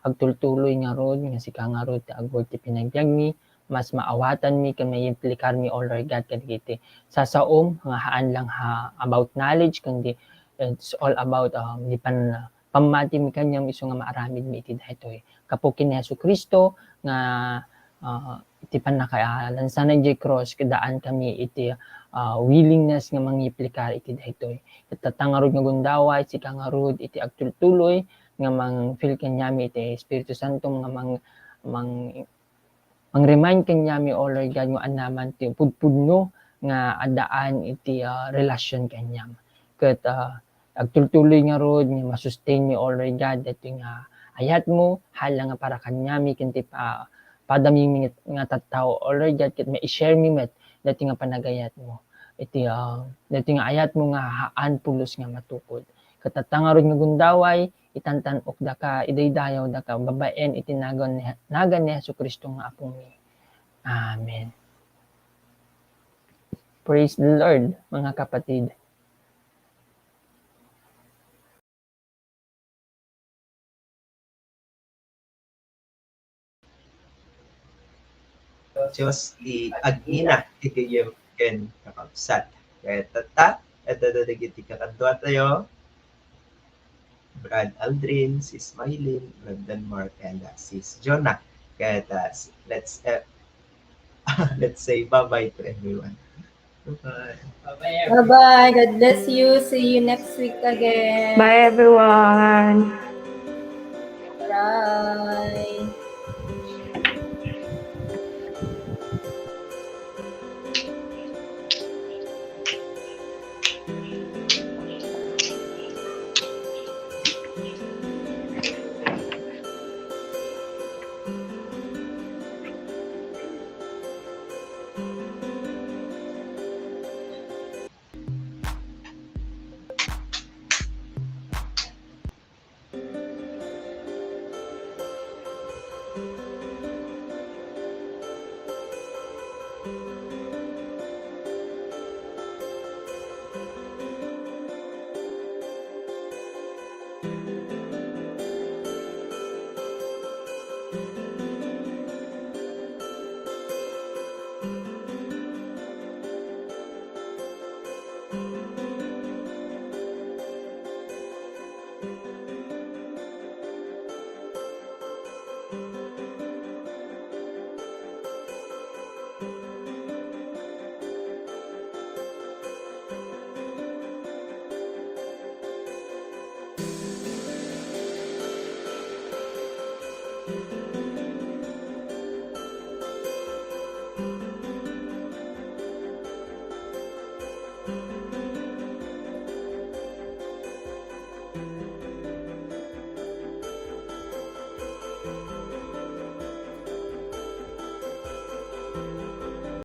agtultuloy nga rod nga sika nga rod agwag ti pinagbiag mi, mas maawatan mi ken may implikar mi all Lord God kadagiti sasaom nga haan lang about knowledge kundi it's all about di pamati mi kanyam isu nga maaramid mi iti daytoy kapukin ni Jesucristo nga iti panakalansanan di cross kadaan kami iti willingness nga mangiplikar iti daytoy ket tatangarod nga gundaway sika nga rod iti agtultuloy nga mang-feel kanyami iti Espiritu Santo nga mang-remind kanyami o Lord God nga anaman ti pudpudno nga adaan iti relasyon kanyam ket agtultuloy nga rod nga masustain mi o Lord God dati nga ayat mo hala nga para kanyami ken ti padami nga tattao o Lord God ket mai-share mi met dati nga panagayat mo iti dati nga ayat mo nga haan pulos nga matukod ket tatangarod nga gundaway itantan-ok daka idaydayaw daka babaen iti nagan ni Jesucristo nga apo mi. Amen. Praise the Lord, mga kapatid. Diyos agina igayem ken kakabsat. Kaya tata, dagiti kakadwa tayo. Brad Aldrin, Sis Mylene, Brad Denmark, and Sis Jonah. Kaya let's say bye-bye to everyone. Bye-bye. Bye-bye. God bless you. See you next week again. Bye everyone. Bye.